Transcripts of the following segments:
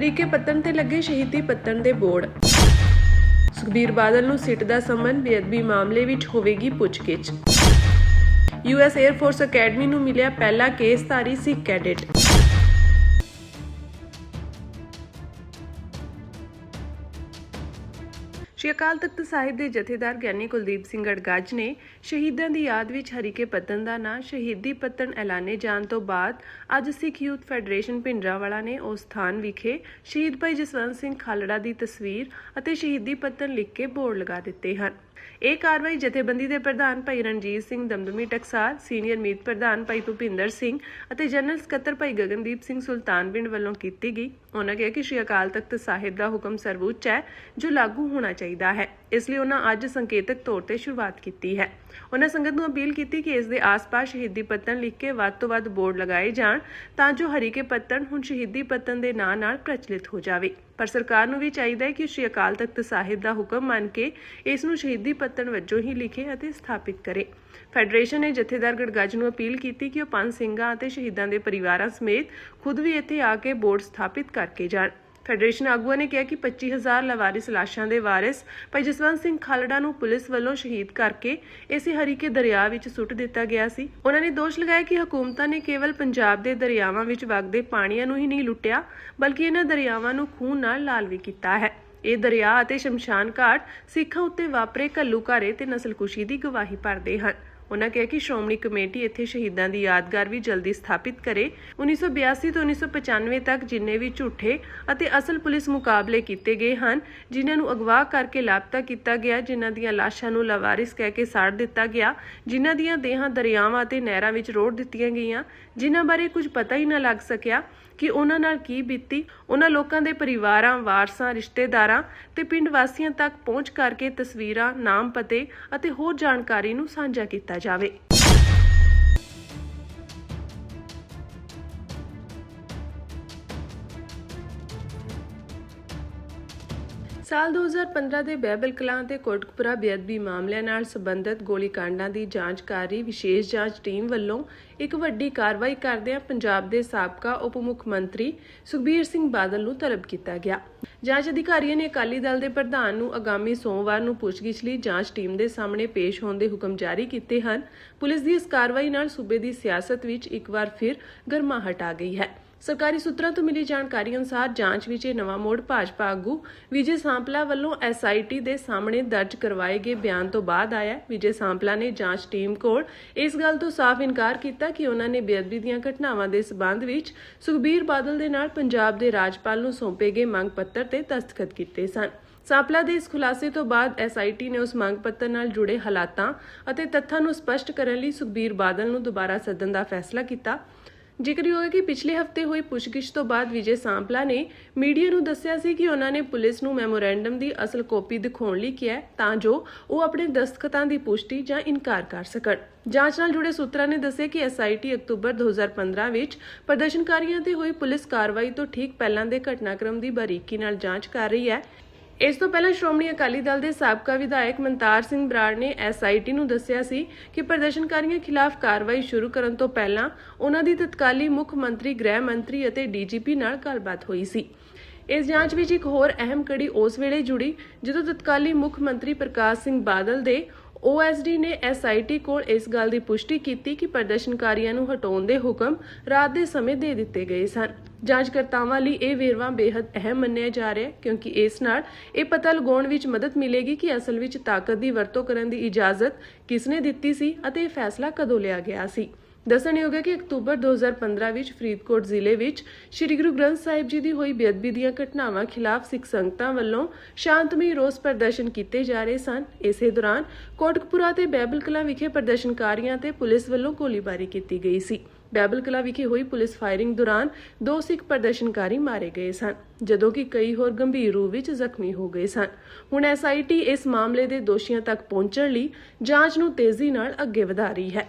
ਹਰੀਕੇ ਪੱਤਣ ਤੇ ਲੱਗੇ ਸ਼ਹੀਦੀ ਪੱਤਣ ਦੇ ਬੋਰਡ। ਸੁਖਬੀਰ ਬਾਦਲ ਨੂੰ ਸਿੱਟ ਦਾ ਸੰਮਨ, ਬੇਅਦਬੀ ਮਾਮਲੇ ਵਿੱਚ ਹੋਵੇਗੀ ਪੁੱਛਗਿੱਛ। US 에ਅਰ ਫੋਰਸ ਅਕੈਡਮੀ ਨੂੰ ਮਿਲਿਆ ਪਹਿਲਾ ਕੇਸਧਾਰੀ ਸਿੱਖ ਕੈਡੇਟ। ਸ਼੍ਰੀ ਅਕਾਲ ਤਖਤ ਸਾਹਿਬ ਦੇ ਜਥੇਦਾਰ ਗਿਆਨੀ ਕੁਲਦੀਪ ਸਿੰਘ ਗੜਗੱਜ ਨੇ ਸ਼ਹੀਦਾਂ ਦੀ ਯਾਦ ਵਿੱਚ ਹਰੀਕੇ ਪੱਤਣ ਦਾ ਨਾਂ ਸ਼ਹੀਦੀ ਪੱਤਣ ਐਲਾਨੇ ਜਾਣ ਤੋਂ ਬਾਅਦ ਅੱਜ ਸਿੱਖ ਯੂਥ ਫੈਡਰੇਸ਼ਨ ਭਿੰਡਰਾਂਵਾਲਾ ਨੇ ਉਸ ਸਥਾਨ ਵਿਖੇ ਸ਼ਹੀਦ ਭਾਈ ਜਸਵੰਤ ਸਿੰਘ ਖਾਲੜਾ ਦੀ ਤਸਵੀਰ ਅਤੇ ਸ਼ਹੀਦੀ ਪੱਤਣ ਲਿਖ ਕੇ ਬੋਰਡ ਲਗਾ ਦਿੱਤੇ ਹਨ। ਇਹ ਕਾਰਵਾਈ ਜਥੇਬੰਦੀ ਦੇ ਪ੍ਰਧਾਨ ਭਾਈ ਰਣਜੀਤ ਸਿੰਘ ਦਮਦਮੀ ਟਕਸਾਲ, ਸੀਨੀਅਰ ਮੀਤ ਪ੍ਰਧਾਨ ਭਾਈ ਭੁਪਿੰਦਰ ਸਿੰਘ ਅਤੇ ਜਨਰਲ ਸਕੱਤਰ ਭਾਈ ਗਗਨਦੀਪ ਸਿੰਘ ਸੁਲਤਾਨਵਿੰਡ ਵੱਲੋਂ ਕੀਤੀ ਗਈ। ਉਹਨਾਂ ਕਿਹਾ ਕਿ ਸ਼੍ਰੀ ਅਕਾਲ ਤਖਤ ਸਾਹਿਬ ਦਾ ਹੁਕਮ ਸਰਵਉੱਚ ਹੈ ਜੋ ਲਾਗੂ ਹੋਣਾ ਚਾਹੀਦਾ ਹੈ, ਇਸ ਲਈ ਉਹਨਾਂ ਅੱਜ ਸੰਕੇਤਕ ਤੌਰ ਤੇ ਸ਼ੁਰੂਆਤ ਕੀਤੀ ਹੈ। ਉਹਨਾਂ ਸੰਗਤ ਨੂੰ ਅਪੀਲ ਕੀਤੀ ਕਿ ਇਸ ਦੇ ਆਸ-ਪਾਸ ਸ਼ਹੀਦੀ ਪੱਤਣ ਲਿਖ ਕੇ ਵੱਧ ਤੋਂ ਵੱਧ ਬੋਰਡ ਲਗਾਏ ਜਾਣ ਤਾਂ ਜੋ ਹਰੀਕੇ ਪੱਤਣ ਹੁਣ ਸ਼ਹੀਦੀ ਪੱਤਣ ਦੇ ਨਾਂ ਨਾਲ ਪ੍ਰਚਲਿਤ ਹੋ ਜਾਵੇ। ਪਰ ਸਰਕਾਰ ਨੂੰ ਵੀ ਚਾਹੀਦਾ ਹੈ ਕਿ ਸ਼੍ਰੀ ਅਕਾਲ ਤਖਤ ਸਾਹਿਬ ਦਾ ਹੁਕਮ ਮੰਨ ਕੇ ਇਸ ਨੂੰ ਸ਼ਹੀਦੀ ਪੱਤਣ ਵਜੋਂ ਹੀ ਲਿਖੇ ਅਤੇ ਸਥਾਪਿਤ ਕਰੇ। ਫੈਡਰੇਸ਼ਨ ਨੇ ਜਥੇਦਾਰ ਗੜਗੱਜ ਨੂੰ ਅਪੀਲ ਕੀਤੀ ਕਿ ਉਹ ਪੰਜ ਸਿੰਘਾਂ ਅਤੇ ਸ਼ਹੀਦਾਂ ਦੇ ਪਰਿਵਾਰਾਂ ਸਮੇਤ ਖੁਦ ਵੀ ਇੱਥੇ ਆ ਕੇ ਬੋਰਡ ਸਥਾਪਿਤ ਕਰਕੇ ਜਾਣ। ਫੈਡਰੇਸ਼ਨ ਆਗੂਆਂ ਨੇ ਕਿਹਾ ਕਿ 25,000 ਲਾਵਾਰਿਸ ਲਾਸ਼ਾਂ ਦੇ ਵਾਰਿਸ ਭਾਈ ਜਸਵੰਤ ਸਿੰਘ ਖਾਲੜਾ ਨੂੰ ਪੁਲਿਸ ਵੱਲੋਂ ਸ਼ਹੀਦ ਕਰਕੇ ਇਸੇ ਹਰੀਕੇ ਦਰਿਆ ਵਿੱਚ ਸੁੱਟ ਦਿੱਤਾ ਗਿਆ ਸੀ। ਉਹਨਾਂ ਨੇ ਦੋਸ਼ ਲਗਾਇਆ ਕਿ ਹਕੂਮਤਾਂ ਨੇ ਕੇਵਲ ਪੰਜਾਬ ਦੇ ਦਰਿਆਵਾਂ ਵਿੱਚ ਵਗਦੇ ਪਾਣੀਆਂ ਨੂੰ ਹੀ ਨਹੀਂ ਲੁੱਟਿਆ, ਬਲਕਿ ਇਹਨਾਂ ਦਰਿਆਵਾਂ ਨੂੰ ਖੂਨ ਨਾਲ ਲਾਲ ਵੀ ਕੀਤਾ ਹੈ। ਇਹ ਦਰਿਆ ਅਤੇ ਸ਼ਮਸ਼ਾਨ ਘਾਟ ਸਿੱਖਾਂ ਉੱਤੇ ਵਾਪਰੇ ਘੱਲੂਘਾਰੇ ਤੇ ਨਸਲਕੁਸ਼ੀ ਦੀ ਗਵਾਹੀ ਭਰਦੇ ਹਨ। ਉਹਨਾਂ ਕਿਹਾ ਕਿ ਸ਼੍ਰੋਮਣੀ ਕਮੇਟੀ ਇੱਥੇ ਸ਼ਹੀਦਾਂ ਦੀ ਯਾਦਗਾਰ ਵੀ ਜਲਦੀ ਸਥਾਪਿਤ ਕਰੇ। 1982 ਤੋਂ 1995 ਤੱਕ ਜਿੰਨੇ ਵੀ ਝੂਠੇ ਅਤੇ ਅਸਲ ਪੁਲਿਸ ਮੁਕਾਬਲੇ ਕੀਤੇ ਗਏ ਹਨ, ਜਿਨ੍ਹਾਂ ਨੂੰ ਅਗਵਾ ਕਰਕੇ ਲਾਪਤਾ ਕੀਤਾ ਗਿਆ, ਜਿਨ੍ਹਾਂ ਦੀਆਂ ਲਾਸ਼ਾਂ ਨੂੰ ਲਾਵਾਰਿਸ ਕਹਿ ਕੇ ਸਾੜ ਦਿੱਤਾ ਗਿਆ, ਜਿਨ੍ਹਾਂ ਦੀਆਂ ਦੇਹਾਂ ਦਰਿਆਵਾਂ ਅਤੇ ਨਹਿਰਾਂ ਵਿੱਚ ਰੋੜ ਦਿੱਤੀਆਂ ਗਈਆਂ, ਜਿਨ੍ਹਾਂ ਬਾਰੇ ਕੁਝ ਪਤਾ ਹੀ ਨਾ ਲੱਗ ਸਕਿਆ ਕਿ ਉਹਨਾਂ ਨਾਲ ਕੀ ਬੀਤੀ, ਉਹਨਾਂ ਲੋਕਾਂ ਦੇ ਪਰਿਵਾਰਾਂ, ਵਾਰਸਾਂ, ਰਿਸ਼ਤੇਦਾਰਾਂ ਤੇ ਪਿੰਡ ਵਾਸੀਆਂ ਤੱਕ ਪਹੁੰਚ ਕਰਕੇ ਤਸਵੀਰਾਂ, ਨਾਮ, ਪਤੇ ਅਤੇ ਹੋਰ ਜਾਣਕਾਰੀ ਨੂੰ ਸਾਂਝਾ ਕੀਤਾ ਜਾਵੇ। ਸਾਲ 2015 ਦੇ ਬਹਿਬਲ ਕਲਾਂ ਤੇ ਕੋਟਕਪੁਰਾ ਬੇਅਦਬੀ ਮਾਮਲਿਆਂ ਨਾਲ ਸੰਬੰਧਿਤ ਗੋਲੀਕਾਂਡਾਂ ਦੀ ਜਾਂਚ ਕਰ ਰਹੀ ਵਿਸ਼ੇਸ਼ ਜਾਂਚ ਟੀਮ ਵੱਲੋਂ ਇੱਕ ਵੱਡੀ ਕਾਰਵਾਈ ਕਰਦਿਆਂ ਪੰਜਾਬ ਦੇ ਸਾਬਕਾ ਉਪ ਮੁੱਖ ਮੰਤਰੀ ਸੁਖਬੀਰ ਸਿੰਘ ਬਾਦਲ ਨੂੰ ਤਲਬ ਕੀਤਾ ਗਿਆ। ਜਾਂਚ ਅਧਿਕਾਰੀਆਂ ਨੇ ਅਕਾਲੀ ਦਲ ਦੇ ਪ੍ਰਧਾਨ ਨੂੰ ਆਗਾਮੀ ਸੋਮਵਾਰ ਨੂੰ ਪੁੱਛਗਿੱਛ ਲਈ ਜਾਂਚ ਟੀਮ ਦੇ ਸਾਹਮਣੇ ਪੇਸ਼ ਹੋਣ ਦੇ ਹੁਕਮ ਜਾਰੀ ਕੀਤੇ ਹਨ। ਪੁਲਿਸ ਦੀ ਇਸ ਕਾਰਵਾਈ ਨਾਲ ਸੂਬੇ ਦੀ ਸਿਆਸਤ ਵਿੱਚ ਇੱਕ ਵਾਰ ਫਿਰ ਗਰਮਾਹਟ ਆ ਗਈ ਹੈ। ਸਰਕਾਰੀ ਸੂਤਰਾਂ ਤੋਂ ਮਿਲੀ ਜਾਣਕਾਰੀ ਅਨੁਸਾਰ ਜਾਂਚ ਵਿੱਚ ਇਹ ਨਵਾਂ ਮੋੜ ਭਾਜਪਾ ਆਗੂ ਵਿਜੇ ਸਾਂਪਲਾ ਵੱਲੋਂ SIT ਦੇ ਸਾਹਮਣੇ ਦਰਜ ਕਰਵਾਏ ਗਏ ਬਿਆਨ ਤੋਂ ਬਾਅਦ ਆਇਆ। ਵਿਜੇ ਸਾਂਪਲਾ ਨੇ ਜਾਂਚ ਟੀਮ ਕੋਲ ਇਸ ਗੱਲ ਤੋਂ ਸਾਫ਼ ਇਨਕਾਰ ਕੀਤਾ ਕਿ ਉਹਨਾਂ ਨੇ ਬੇਅਦਬੀ ਦੀਆਂ ਘਟਨਾਵਾਂ ਦੇ ਸਬੰਧ ਵਿੱਚ ਸੁਖਬੀਰ ਬਾਦਲ ਦੇ ਨਾਲ ਪੰਜਾਬ ਦੇ ਰਾਜਪਾਲ ਨੂੰ ਸੌਂਪੇ ਗਏ ਮੰਗ ਪੱਤਰ ਤੇ ਦਸਤਖਤ ਕੀਤੇ ਸਨ। ਸਾਂਪਲਾ ਦੇ ਇਸ ਖੁਲਾਸੇ ਤੋਂ ਬਾਅਦ SIT ਨੇ ਉਸ ਮੰਗ ਪੱਤਰ ਨਾਲ ਜੁੜੇ ਹਾਲਾਤਾਂ ਅਤੇ ਤੱਥਾਂ ਨੂੰ ਸਪਸ਼ਟ ਕਰਨ ਲਈ ਸੁਖਬੀਰ ਬਾਦਲ ਨੂੰ ਦੁਬਾਰਾ ਸੱਦਣ ਦਾ ਫੈਸਲਾ ਕੀਤਾ। ਜ਼ਿਕਰਯੋਗ ਹੈ ਕਿ ਪਿਛਲੇ ਹਫ਼ਤੇ ਹੋਈ ਪੁੱਛਗਿੱਛ ਤੋਂ ਬਾਅਦ ਵਿਜੇ ਸਾਂਪਲਾ ਨੇ ਮੀਡੀਆ ਨੂੰ ਦੱਸਿਆ ਸੀ ਕਿ ਉਹਨਾਂ ਨੇ ਪੁਲਿਸ ਨੂੰ ਮੈਮੋਰੈਂਡਮ ਦੀ ਅਸਲ ਕਾਪੀ ਦਿਖਾਉਣ ਲਈ ਕਿਹਾ ਤਾਂ ਜੋ ਉਹ ਆਪਣੇ ਦਸਤਖਤਾਂ ਦੀ ਪੁਸ਼ਟੀ ਜਾਂ ਇਨਕਾਰ ਕਰ ਸਕਣ। ਜਾਂਚ ਨਾਲ ਜੁੜੇ ਸੂਤਰਾਂ ਨੇ ਦੱਸਿਆ ਕਿ SIT ਅਕਤੂਬਰ 2015 ਵਿੱਚ ਪ੍ਰਦਰਸ਼ਨਕਾਰੀਆਂ ਤੇ ਹੋਈ ਪੁਲਿਸ ਕਾਰਵਾਈ ਤੋਂ ਠੀਕ ਪਹਿਲਾਂ ਦੇ ਘਟਨਾਕ੍ਰਮ ਦੀ ਬਾਰੀਕੀ ਨਾਲ ਜਾਂਚ ਕਰ ਰਹੀ ਹੈ। ਇਸ ਤੋਂ ਪਹਿਲਾਂ ਸ਼੍ਰੋਮਣੀ ਅਕਾਲੀ ਦਲ ਦੇ ਸਾਬਕਾ ਵਿਧਾਇਕ ਮਨਤਾਰ ਸਿੰਘ ਬਰਾੜ ਨੇ SIT ਨੂੰ ਦੱਸਿਆ ਸੀ ਕਿ ਪ੍ਰਦਰਸ਼ਨਕਾਰੀਆਂ ਖਿਲਾਫ ਕਾਰਵਾਈ ਸ਼ੁਰੂ ਕਰਨ ਤੋਂ ਪਹਿਲਾਂ ਉਹਨਾਂ ਦੀ ਤਤਕਾਲੀ ਮੁੱਖ ਮੰਤਰੀ, ਗ੍ਰਹਿ ਮੰਤਰੀ ਅਤੇ DGP ਨਾਲ ਗੱਲਬਾਤ ਹੋਈ ਸੀ। ਇਸ ਜਾਂਚ ਵਿੱਚ ਇੱਕ ਹੋਰ ਅਹਿਮ ਕੜੀ ਉਸ ਵੇਲੇ ਜੁੜੀ ਜਦੋਂ ਤਤਕਾਲੀ ਮੁੱਖ ਮੰਤਰੀ ਪ੍ਰਕਾਸ਼ ਸਿੰਘ ਬਾਦਲ ਦੇ OSD ਨੇ SIT ਕੋਲ ਇਸ ਗੱਲ ਦੀ ਪੁਸ਼ਟੀ ਕੀਤੀ ਕਿ ਪ੍ਰਦਰਸ਼ਨਕਾਰੀਆਂ ਨੂੰ ਹਟਾਉਣ ਦੇ ਹੁਕਮ ਰਾਤ ਦੇ ਸਮੇਂ ਦੇ ਦਿੱਤੇ ਗਏ ਸਨ। ਜਾਂਚਕਰਤਾਵਾਂ ਲਈ ਇਹ ਵੇਰਵਾ ਬੇहद ਅਹਿਮ ਮੰਨਿਆ ਜਾ ਰਿਹਾ ਹੈ ਕਿਉਂਕਿ ਇਸ ਨਾਲ ਇਹ ਪਤਾ ਲਗਾਉਣ ਵਿੱਚ ਮਦਦ ਮਿਲੇਗੀ ਕਿ ਅਸਲ ਵਿੱਚ ਤਾਕਤ ਦੀ ਵਰਤੋਂ ਕਰਨ ਦੀ ਇਜਾਜ਼ਤ ਕਿਸਨੇ ਦਿੱਤੀ ਸੀ ਅਤੇ ਇਹ ਫੈਸਲਾ ਕਦੋਂ ਲਿਆ ਗਿਆ ਸੀ। ਦੱਸਣਯੋਗ ਹੈ ਕਿ ਅਕਤੂਬਰ 2015 ਵਿੱਚ ਫਰੀਦਕੋਟ ਜ਼ਿਲ੍ਹੇ ਵਿੱਚ ਸ੍ਰੀ ਗੁਰੂ ਗ੍ਰੰਥ ਸਾਹਿਬ ਜੀ ਦੀ ਹੋਈ ਬੇਅਦਬੀ ਦੀਆਂ ਘਟਨਾਵਾਂ ਖਿਲਾਫ ਸਿੱਖ ਸੰਗਤਾਂ ਵੱਲੋਂ ਸ਼ਾਂਤਮਈ ਰੋਸ ਪ੍ਰਦਰਸ਼ਨ ਕੀਤੇ ਜਾ ਰਹੇ ਸਨ। ਇਸੇ ਦੌਰਾਨ ਕੋਟਕਪੁਰਾ ਤੇ ਬਹਿਬਲ ਕਲਾਂ ਵਿਖੇ ਪ੍ਰਦਰਸ਼ਨਕਾਰੀਆਂ ਤੇ ਪੁਲਿਸ ਵੱਲੋਂ ਗੋਲੀਬਾਰੀ ਕੀਤੀ ਗਈ ਸੀ। ਬਹਿਬਲ ਕਲਾਂ ਵਿਖੇ ਹੋਈ ਪੁਲਿਸ ਫਾਇਰਿੰਗ ਦੌਰਾਨ 2 ਸਿੱਖ ਪ੍ਰਦਰਸ਼ਨਕਾਰੀ ਮਾਰੇ ਗਏ ਸਨ, ਜਦੋਂ ਕਿ ਕਈ ਹੋਰ ਗੰਭੀਰ ਰੂਪ ਵਿੱਚ ਜ਼ਖਮੀ ਹੋ ਗਏ ਸਨ। ਹੁਣ SIT ਇਸ ਮਾਮਲੇ ਦੇ ਦੋਸ਼ੀਆਂ ਤੱਕ ਪਹੁੰਚਣ ਲਈ ਜਾਂਚ ਨੂੰ ਤੇਜ਼ੀ ਨਾਲ ਅੱਗੇ ਵਧਾ ਰਹੀ ਹੈ।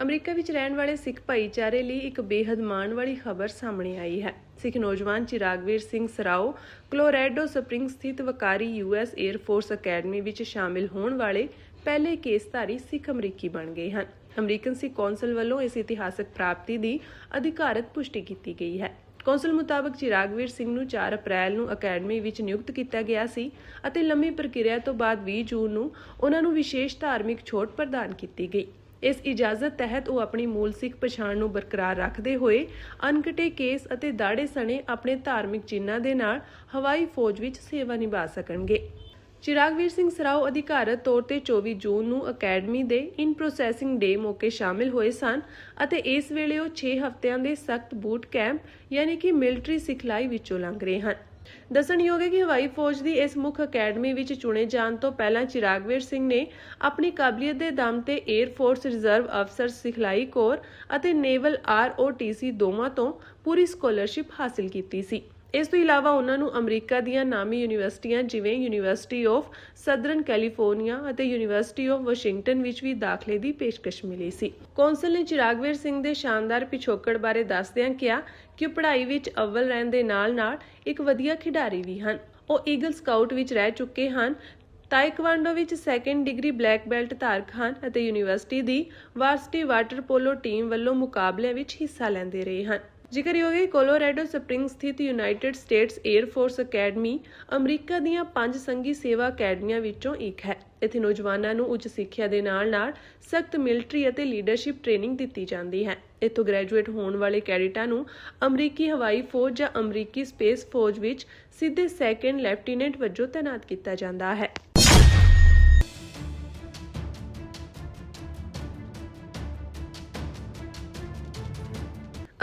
ਅਮਰੀਕਾ ਵਿੱਚ ਰਹਿਣ ਵਾਲੇ ਸਿੱਖ ਭਾਈਚਾਰੇ ਲਈ ਇੱਕ ਬੇहद ਮਾਣ ਵਾਲੀ ਖਬਰ ਸਾਹਮਣੇ ਆਈ ਹੈ। ਸਿੱਖ ਨੌਜਵਾਨ ਚਿਰਾਗਵੀਰ ਸਿੰਘ ਸਰਾਓ ਕਲੋਰੈਡੋ ਸਪ੍ਰਿੰਗ ਸਥਿਤ ਵਕਾਰੀ US 에ਅਰ ਫੋਰਸ ਅਕੈਡਮੀ ਵਿੱਚ ਸ਼ਾਮਿਲ ਹੋਣ ਵਾਲੇ ਪਹਿਲੇ ਕੇਸਧਾਰੀ ਸਿੱਖ ਅਮਰੀਕੀ ਬਣ ਗਏ ਹਨ। ਅਮਰੀਕਨ ਸਿੱਖ ਕੌਂਸਲ ਵੱਲੋਂ ਇਸ ਇਤਿਹਾਸਕ ਪ੍ਰਾਪਤੀ ਦੀ ਅਧਿਕਾਰਤ ਪੁਸ਼ਟੀ ਕੀਤੀ ਗਈ ਹੈ। ਕੌਂਸਲ ਮੁਤਾਬਕ ਚਿਰਾਗਵੀਰ ਸਿੰਘ ਨੂੰ 4 ਅਪ੍ਰੈਲ ਨੂੰ ਅਕੈਡਮੀ ਵਿੱਚ ਨਿਯੁਕਤ ਕੀਤਾ ਗਿਆ ਸੀ ਅਤੇ ਲੰਮੀ ਪ੍ਰਕਿਰਿਆ ਤੋਂ ਬਾਅਦ 20 ਜੂਨ ਨੂੰ ਉਹਨਾਂ ਨੂੰ ਵਿਸ਼ੇਸ਼ ਧਾਰਮਿਕ ਛੋਟ ਪ੍ਰਦਾਨ ਕੀਤੀ ਗਈ। ਇਸ ਇਜਾਜ਼ਤ ਤਹਿਤ ਉਹ ਆਪਣੀ ਮੂਲ ਸਿੱਖ ਪਛਾਣ ਨੂੰ ਬਰਕਰਾਰ ਰੱਖਦੇ ਹੋਏ ਅਣਕਟੇ ਕੇਸ ਅਤੇ ਦਾੜੇ ਸਣੇ ਆਪਣੇ ਧਾਰਮਿਕ ਚਿੰਨ੍ਹਾਂ ਦੇ ਨਾਲ ਹਵਾਈ ਫੌਜ ਵਿੱਚ ਸੇਵਾ ਨਿਭਾ ਸਕਣਗੇ। ਚਿਰਾਗਵੀਰ ਸਿੰਘ ਸਰਾਓ ਅਧਿਕਾਰਤ ਤੌਰ ਤੇ 24 ਜੂਨ ਨੂੰ ਅਕੈਡਮੀ ਦੇ ਇਨ ਪ੍ਰੋਸੈਸਿੰਗ ਡੇ ਮੌਕੇ ਸ਼ਾਮਿਲ ਹੋਏ ਸਨ ਅਤੇ ਇਸ ਵੇਲੇ ਉਹ 6 ਹਫ਼ਤਿਆਂ ਦੇ ਸਖਤ ਬੂਟ ਕੈਂਪ ਯਾਨੀ ਕਿ ਮਿਲਟਰੀ ਸਿਖਲਾਈ ਵਿੱਚੋਂ ਲੰਘ ਰਹੇ ਹਨ। ਦੱਸਣਯੋਗ ਹੈ ਕਿ ਹਵਾਈ ਫੌਜ ਦੀ ਇਸ ਮੁੱਖ ਅਕੈਡਮੀ ਵਿੱਚ ਚੁਣੇ ਜਾਣ ਤੋਂ ਪਹਿਲਾਂ ਚਿਰਾਗਵੀਰ ਸਿੰਘ ਨੇ ਆਪਣੀ ਕਾਬਲੀਅਤ ਦੇ ਦਮ ਤੇ 에ਅਰ ਫੋਰਸ ਰਿਜ਼ਰਵ ਅਫਸਰ ਸਿਖਲਾਈ ਕੋਰ ਅਤੇ ਨੇਵਲ ROTC ਦੋਵਾਂ ਤੋਂ ਪੂਰੀ ਸਕਾਲਰਸ਼ਿਪ ਹਾਸਲ ਕੀਤੀ ਸੀ। ਇਸ ਤੋਂ ਇਲਾਵਾ ਉਹਨਾਂ ਨੂੰ ਅਮਰੀਕਾ ਦੀਆਂ ਨਾਮੀ ਯੂਨੀਵਰਸਿਟੀਆਂ ਜਿਵੇਂ ਯੂਨੀਵਰਸਿਟੀ ਆਫ ਸਦਰਨ ਕੈਲੀਫੋਰਨੀਆ ਅਤੇ ਯੂਨੀਵਰਸਿਟੀ ਆਫ ਵਾਸ਼ਿੰਗਟਨ ਵਿੱਚ ਵੀ ਦਾਖਲੇ ਦੀ ਪੇਸ਼ਕਸ਼ ਮਿਲੀ ਸੀ। ਕੌਂਸਲ ਨੇ ਚਿਰਾਗਵੀਰ ਸਿੰਘ ਦੇ ਸ਼ਾਨਦਾਰ ਪਿਛੋਕੜ ਬਾਰੇ ਦੱਸਦਿਆਂ ਕਿਹਾ ਕਿ ਉਹ ਪੜ੍ਹਾਈ ਵਿੱਚ ਅੱਵਲ ਰਹਿਣ ਦੇ ਨਾਲ-ਨਾਲ ਇੱਕ ਵਧੀਆ ਖਿਡਾਰੀ ਵੀ ਹਨ। ਉਹ ਈਗਲ ਸਕਾਊਟ ਵਿੱਚ ਰਹਿ ਚੁੱਕੇ ਹਨ, ਤਾਇਕਵਾਂਡੋ ਵਿੱਚ 2nd ਡਿਗਰੀ ਬਲੈਕ ਬੈਲਟ ਧਾਰਕ ਹਨ ਅਤੇ ਯੂਨੀਵਰਸਿਟੀ ਦੀ ਵਾਰਸਿਟੀ ਵਾਟਰ ਪੋਲੋ ਟੀਮ ਵੱਲੋਂ ਮੁਕਾਬਲਿਆਂ ਵਿੱਚ ਹਿੱਸਾ ਲੈਂਦੇ ਰਹੇ ਹਨ। ਜ਼ਿਕਰਯੋਗ ਹੈ ਕੋਲੋਰਾਡੋ ਸਪ੍ਰਿੰਗ ਸਥਿਤ United States air force academy America ਦੀਆਂ 5 ਸੰਘੀ ਸੇਵਾ ਅਕੈਡਮੀਆਂ ਵਿੱਚੋਂ ਇੱਕ ਹੈ। ਇੱਥੇ ਨੌਜਵਾਨਾਂ ਨੂੰ ਉੱਚ ਸਿੱਖਿਆ ਦੇ ਨਾਲ-ਨਾਲ ਸਖਤ ਮਿਲਟਰੀ ਅਤੇ ਲੀਡਰਸ਼ਿਪ ਟ੍ਰੇਨਿੰਗ ਦਿੱਤੀ ਜਾਂਦੀ ਹੈ। ਇੱਥੋਂ ਗ੍ਰੈਜੂਏਟ ਹੋਣ ਵਾਲੇ ਕੈਡਿਟਾਂ ਨੂੰ ਅਮਰੀਕੀ ਹਵਾਈ ਫੌਜ ਜਾਂ ਅਮਰੀਕੀ ਸਪੇਸ ਫੌਜ ਵਿੱਚ ਸਿੱਧੇ 2nd ਲੈਫਟੀਨੈਂਟ ਵਜੋਂ ਤਾਇਨਾਤ ਕੀਤਾ ਜਾਂਦਾ ਹੈ।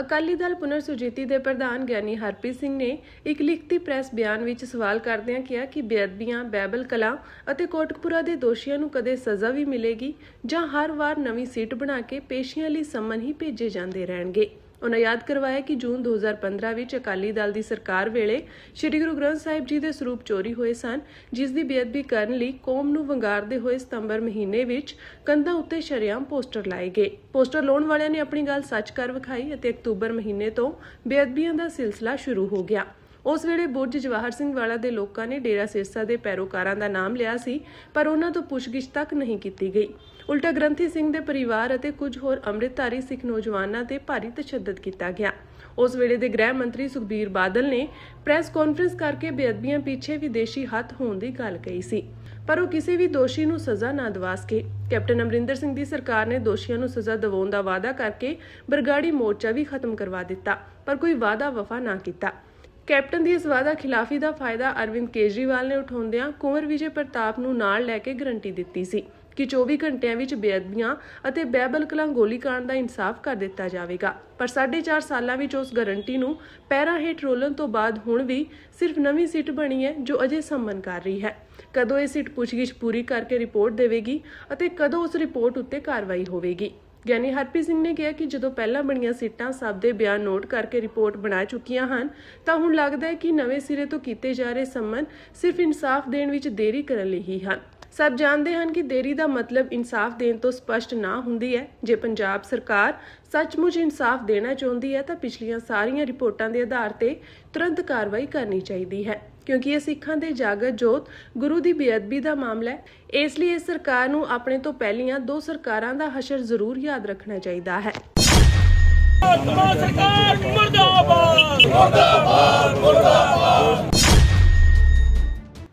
ਅਕਾਲੀ ਦਲ ਪੁਨਰ ਸੁਰਜੀਤੀ ਦੇ ਪ੍ਰਧਾਨ ਗਿਆਨੀ ਹਰਪ੍ਰੀਤ ਸਿੰਘ ਨੇ ਇੱਕ ਲਿਖਤੀ ਪ੍ਰੈਸ ਬਿਆਨ ਵਿੱਚ ਸਵਾਲ ਕਰਦਿਆਂ ਕਿਹਾ ਕਿ ਬੇਅਦਬੀਆਂ, ਬਾਈਬਲ ਕਲਾਂ ਅਤੇ ਕੋਟਕਪੂਰਾ ਦੇ ਦੋਸ਼ੀਆਂ ਨੂੰ ਕਦੇ ਸਜ਼ਾ ਵੀ ਮਿਲੇਗੀ ਜਾਂ ਹਰ ਵਾਰ ਨਵੀਂ ਸੀਟ ਬਣਾ ਕੇ ਪੇਸ਼ੀਆਂ ਲਈ ਸੰਮਨ ਹੀ ਭੇਜੇ ਜਾਂਦੇ ਰਹਿਣਗੇ। ਉਹਨਾਂ ਯਾਦ ਕਰਵਾਇਆ ਕਿ ਜੂਨ 2015 ਵਿੱਚ ਅਕਾਲੀ ਦਲ ਦੀ ਸਰਕਾਰ ਵੇਲੇ ਸ੍ਰੀ ਗੁਰੂ ਗ੍ਰੰਥ ਸਾਹਿਬ ਜੀ ਦੇ ਸਰੂਪ ਚੋਰੀ ਹੋਏ ਸਨ, ਜਿਸ ਦੀ ਬੇਅਦਬੀ ਕਰਨ ਲਈ ਕੌਮ ਨੂੰ ਵੰਗਾਰਦੇ ਹੋਏ ਸਤੰਬਰ ਮਹੀਨੇ ਵਿੱਚ ਕੰਧਾਂ ਉੱਤੇ ਸ਼ਰੇਆਮ ਪੋਸਟਰ ਲਾਏ ਗਏ। ਪੋਸਟਰ ਲਾਉਣ ਵਾਲਿਆਂ ਨੇ ਆਪਣੀ ਗੱਲ ਸੱਚ ਕਰ ਵਿਖਾਈ ਅਤੇ ਅਕਤੂਬਰ ਮਹੀਨੇ ਤੋਂ ਬੇਅਦਬੀਆਂ ਦਾ ਸਿਲਸਿਲਾ ਸ਼ੁਰੂ ਹੋ ਗਿਆ। ਉਸ ਵੇਲੇ ਬੁਰਜ ਜਵਾਹਰ ਸਿੰਘ ਵਾਲਾ ਦੇ ਲੋਕਾਂ ਨੇ ਡੇਰਾ ਸਿਰਸਾ ਦੇ ਪੈਰੋਕਾਰਾਂ ਦਾ ਨਾਮ ਲਿਆ ਸੀ, ਪਰ ਉਹਨਾਂ ਤੋਂ ਪੁੱਛਗਿੱਛ ਤੱਕ ਨਹੀਂ ਕੀਤੀ ਗਈ। ਉਲਟਾ ਗ੍ਰੰਥੀ ਸਿੰਘ ਦੇ ਪਰਿਵਾਰ ਅਤੇ ਕੁਝ ਹੋਰ ਅੰਮ੍ਰਿਤਧਾਰੀ ਸਿੱਖ ਨੌਜਵਾਨਾਂ ਤੇ ਭਾਰੀ ਤਸ਼ੱਦਦ ਕੀਤਾ ਗਿਆ। ਉਸ ਵੇਲੇ ਦੇ ਗ੍ਰਹਿ ਮੰਤਰੀ ਸੁਖਬੀਰ ਬਾਦਲ ਨੇ ਪ੍ਰੈਸ ਕਾਨਫਰੰਸ ਕਰਕੇ ਬੇਅਦਬੀਆਂ ਪਿੱਛੇ ਵਿਦੇਸ਼ੀ ਹੱਥ ਹੋਣ ਦੀ ਗੱਲ ਕਹੀ ਸੀ, ਪਰ ਉਹ ਕਿਸੇ ਵੀ ਦੋਸ਼ੀ ਨੂੰ ਸਜ਼ਾ ਨਾ ਦਿਵਾ ਸਕੇ। ਕੈਪਟਨ ਅਮਰਿੰਦਰ ਸਿੰਘ ਦੀ ਸਰਕਾਰ ਨੇ ਦੋਸ਼ੀਆਂ ਨੂੰ ਸਜ਼ਾ ਦਿਵਾਉਣ ਦਾ ਵਾਅਦਾ ਕਰਕੇ ਬਰਗਾੜੀ ਮੋਰਚਾ ਵੀ ਖਤਮ ਕਰਵਾ ਦਿੱਤਾ, ਪਰ ਕੋਈ ਵਾਅਦਾ ਵਫਾ ਨਾ ਕੀਤਾ। ਕੈਪਟਨ ਦੀ ਇਸ ਵਾਅਦਾ ਖਿਲਾਫੀ ਦਾ ਫਾਇਦਾ ਅਰਵਿੰਦ ਕੇਜਰੀਵਾਲ ਨੇ ਉਠਾਉਂਦਿਆਂ ਕੁੰਵਰ ਵਿਜੇ ਪ੍ਰਤਾਪ ਨੂੰ ਨਾਲ ਲੈ ਕੇ ਗਰੰਟੀ ਦਿੱਤੀ ਸੀ ਕਿ 24 ਘੰਟਿਆਂ ਵਿੱਚ ਬੇਅਦਬੀਆਂ ਅਤੇ ਬਾਈਬਲ ਕਲਾਂ ਗੋਲੀकांड ਦਾ ਇਨਸਾਫ ਕਰ ਦਿੱਤਾ ਜਾਵੇਗਾ। ਪਰ 4.5 ਸਾਲਾਂ ਵਿੱਚ ਉਸ ਗਾਰੰਟੀ ਨੂੰ ਪੈਰਾਂ ਹੇਠ ਰੋਲਣ ਤੋਂ ਬਾਅਦ ਹੁਣ ਵੀ ਸਿਰਫ ਨਵੀਂ ਸੀਟ ਬਣੀ ਹੈ ਜੋ ਅਜੇ ਸੰਮਨ ਕਰ ਰਹੀ ਹੈ। ਕਦੋਂ ਇਹ ਸੀਟ ਪੁੱਛਗਿੱਛ ਪੂਰੀ ਕਰਕੇ ਰਿਪੋਰਟ ਦੇਵੇਗੀ ਅਤੇ ਕਦੋਂ ਉਸ ਰਿਪੋਰਟ ਉੱਤੇ ਕਾਰਵਾਈ ਹੋਵੇਗੀ। ਗਿਆਨੀ ਹਰਪ੍ਰੀਤ ਸਿੰਘ ਨੇ ਕਿਹਾ ਕਿ ਜਦੋਂ ਪਹਿਲਾਂ ਬਣੀਆਂ ਸੀਟਾਂ ਸਭ ਦੇ ਬਿਆਨ ਨੋਟ ਕਰਕੇ ਰਿਪੋਰਟ ਬਣਾ ਚੁੱਕੀਆਂ ਹਨ, ਤਾਂ ਹੁਣ ਲੱਗਦਾ ਹੈ ਕਿ ਨਵੇਂ ਸਿਰੇ ਤੋਂ ਕੀਤੇ ਜਾ ਰਹੇ ਸੰਮਨ ਸਿਰਫ ਇਨਸਾਫ ਦੇਣ ਵਿੱਚ ਦੇਰੀ ਕਰਨ ਲਈ ਹੀ ਹਨ। ਸਭ ਜਾਣਦੇ ਹਨ ਕਿ ਦੇਰੀ ਦਾ ਮਤਲਬ ਇਨਸਾਫ ਦੇਣ ਤੋਂ ਸਪਸ਼ਟ ਨਾ ਹੁੰਦੀ ਹੈ। ਜੇ ਪੰਜਾਬ ਸਰਕਾਰ ਸੱਚਮੁੱਚ ਇਨਸਾਫ ਦੇਣਾ ਚਾਹੁੰਦੀ ਹੈ ਤਾਂ ਪਿਛਲੀਆਂ ਸਾਰੀਆਂ ਰਿਪੋਰਟਾਂ ਦੇ ਆਧਾਰ ਤੇ ਤੁਰੰਤ ਕਾਰਵਾਈ ਕਰਨੀ ਚਾਹੀਦੀ ਹੈ, ਕਿਉਂਕਿ ਇਹ ਸਿੱਖਾਂ ਦੇ ਜਾਗਤ ਜੋਤ ਗੁਰੂ ਦੀ ਬੇਅਦਬੀ ਦਾ ਮਾਮਲਾ ਹੈ। ਇਸ ਲਈ ਇਸ ਸਰਕਾਰ ਨੂੰ ਆਪਣੇ ਤੋਂ ਪਹਿਲੀਆਂ 2 ਸਰਕਾਰਾਂ ਦਾ ਹਸ਼ਰ ਜ਼ਰੂਰ ਯਾਦ ਰੱਖਣਾ ਚਾਹੀਦਾ ਹੈ। ਸਰਕਾਰ ਮੁਰਦਾਬਾਦ, ਮੁਰਦਾਬਾਦ, ਮੁਰਦਾਬਾਦ।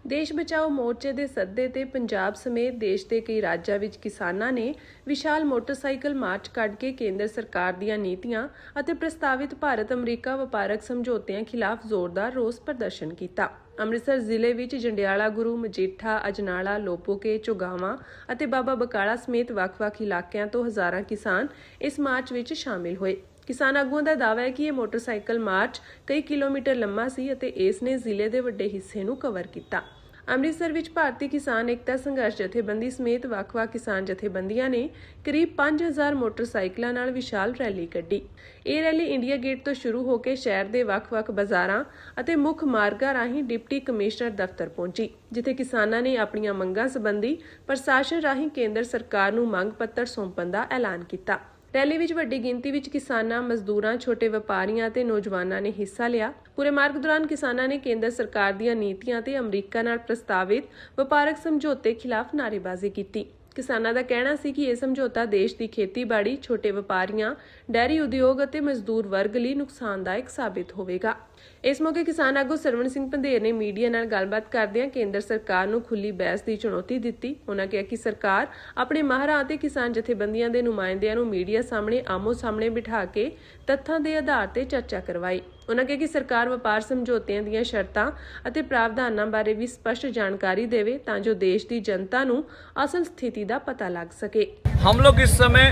ਦੇਸ਼ ਬਚਾਓ ਮੋਰਚੇ ਦੇ ਸੱਦੇ ਤੇ ਪੰਜਾਬ ਸਮੇਤ ਦੇਸ਼ ਦੇ ਕਈ ਰਾਜਾਂ ਵਿੱਚ ਕਿਸਾਨਾਂ ਨੇ ਵਿਸ਼ਾਲ ਮੋਟਰਸਾਈਕਲ ਮਾਰਚ ਕੱਢ ਕੇ ਕੇਂਦਰ ਸਰਕਾਰ ਦੀਆਂ ਨੀਤੀਆਂ ਅਤੇ ਪ੍ਰਸਤਾਵਿਤ ਭਾਰਤ ਅਮਰੀਕਾ ਵਪਾਰਕ ਸਮਝੌਤਿਆਂ ਖਿਲਾਫ ਜ਼ੋਰਦਾਰ ਰੋਸ ਪ੍ਰਦਰਸ਼ਨ ਕੀਤਾ। ਅੰਮ੍ਰਿਤਸਰ ਜ਼ਿਲ੍ਹੇ ਵਿੱਚ ਜੰਡਿਆਲਾ ਗੁਰੂ, ਮਜੀਠਾ, ਅਜਨਾਲਾ, ਲੋਪੋਕੇ, ਚੋਗਾਵਾਂ ਅਤੇ ਬਾਬਾ ਬਕਾਲਾ ਸਮੇਤ ਵੱਖ-ਵੱਖ ਇਲਾਕਿਆਂ ਤੋਂ ਹਜ਼ਾਰਾਂ ਕਿਸਾਨ ਇਸ ਮਾਰਚ ਵਿੱਚ ਸ਼ਾਮਿਲ ਹੋਏ। ਕਿਸਾਨ ਆਗੂਆਂ ਦਾ ਦਾਅਵਾ ਹੈ ਕਿ ਇਹ ਮੋਟਰਸਾਈਕਲ ਮਾਰਚ ਕਈ ਕਿਲੋਮੀਟਰ ਲੰਮਾ ਸੀ ਅਤੇ ਇਸ ਨੇ ਜ਼ਿਲ੍ਹੇ ਦੇ ਵੱਡੇ ਹਿੱਸੇ ਨੂੰ ਕਵਰ ਕੀਤਾ। ਅੰਮ੍ਰਿਤਸਰ ਵਿੱਚ ਭਾਰਤੀ ਕਿਸਾਨ ਏਕਤਾ ਸੰਘਰਸ਼ ਜਥੇਬੰਦੀ ਸਮੇਤ ਵੱਖ-ਵੱਖ ਕਿਸਾਨ ਜਥੇਬੰਦੀਆਂ ਨੇ ਕਰੀਬ 5000 ਮੋਟਰਸਾਈਕਲਾਂ ਨਾਲ ਵਿਸ਼ਾਲ ਰੈਲੀ ਕੱਢੀ। ਇਹ ਰੈਲੀ ਇੰਡੀਆ ਗੇਟ ਤੋਂ ਸ਼ੁਰੂ ਹੋ ਕੇ ਸ਼ਹਿਰ ਦੇ ਵੱਖ-ਵੱਖ ਬਾਜ਼ਾਰਾਂ ਅਤੇ ਮੁੱਖ ਮਾਰਗਾਂ ਰਾਹੀਂ ਡਿਪਟੀ ਕਮਿਸ਼ਨਰ ਦਫ਼ਤਰ ਪਹੁੰਚੀ, ਜਿੱਥੇ ਕਿਸਾਨਾਂ ਨੇ ਆਪਣੀਆਂ ਮੰਗਾਂ ਸੰਬੰਧੀ ਪ੍ਰਸ਼ਾਸਨ ਰਾਹੀਂ ਕੇਂਦਰ ਸਰਕਾਰ ਨੂੰ ਮੰਗ ਪੱਤਰ ਸੌਂਪਣ ਦਾ ਐਲਾਨ ਕੀਤਾ। ਰੈਲੀ ਵਿੱਚ ਵੱਡੀ ਗਿਣਤੀ ਵਿੱਚ ਕਿਸਾਨਾਂ, ਮਜ਼ਦੂਰਾਂ, ਛੋਟੇ ਵਪਾਰੀਆਂ ਅਤੇ ਨੌਜਵਾਨਾਂ ਨੇ ਹਿੱਸਾ ਲਿਆ। ਪੂਰੇ ਮਾਰਗ ਦੌਰਾਨ ਕਿਸਾਨਾਂ ਨੇ ਕੇਂਦਰ ਸਰਕਾਰ ਦੀਆਂ ਨੀਤੀਆਂ ਤੇ ਅਮਰੀਕਾ ਨਾਲ ਪ੍ਰਸਤਾਵਿਤ ਵਪਾਰਕ ਸਮਝੌਤੇ ਖਿਲਾਫ ਨਾਅਰੇਬਾਜ਼ੀ ਕੀਤੀ। ਕਿਸਾਨਾਂ ਦਾ ਕਹਿਣਾ ਸੀ ਕਿ ਇਹ ਸਮਝੌਤਾ ਦੇਸ਼ ਦੀ ਖੇਤੀਬਾੜੀ, ਛੋਟੇ ਵਪਾਰੀਆਂ, ਡੈਰੀ ਉਦਯੋਗ ਅਤੇ ਮਜ਼ਦੂਰ ਵਰਗ ਲਈ ਨੁਕਸਾਨਦਾਇਕ ਸਾਬਿਤ ਹੋਵੇਗਾ। ਇਸ ਮੌਕੇ ਕਿਸਾਨ ਆਗੂ ਸਰਵਣ ਸਿੰਘ ਪੰਧੇਰ ਨੇ ਮੀਡੀਆ ਨਾਲ ਗੱਲਬਾਤ ਕਰਦਿਆਂ ਕੇਂਦਰ ਸਰਕਾਰ ਨੂੰ ਖੁੱਲੀ ਬਹਿਸ ਦੀ ਚੁਣੌਤੀ ਦਿੱਤੀ। ਉਹਨਾਂ ਕਿਹਾ ਕਿ ਸਰਕਾਰ ਆਪਣੇ ਮਾਹਰਾਂ ਅਤੇ ਕਿਸਾਨ ਜਥੇਬੰਦੀਆਂ ਦੇ ਨੁਮਾਇੰਦਿਆਂ ਨੂੰ ਮੀਡੀਆ ਸਾਹਮਣੇ ਆਮੋ-ਸਾਹਮਣੇ ਬਿਠਾ ਕੇ ਤੱਥਾਂ ਦੇ ਆਧਾਰ ਤੇ ਚਰਚਾ ਕਰਵਾਈ। ਉਹਨਾਂ ਕਿਹਾ ਕਿ ਸਰਕਾਰ ਵਪਾਰ ਸਮਝੌਤਿਆਂ ਦੀਆਂ ਸ਼ਰਤਾਂ ਅਤੇ ਪ੍ਰਾਵਧਾਨਾਂ ਬਾਰੇ ਵੀ ਸਪਸ਼ਟ ਜਾਣਕਾਰੀ ਦੇਵੇ ਤਾਂ ਜੋ ਦੇਸ਼ ਦੀ ਜਨਤਾ ਨੂੰ ਅਸਲ ਸਥਿਤੀ ਦਾ ਪਤਾ ਲੱਗ ਸਕੇ। हम लोग इस समय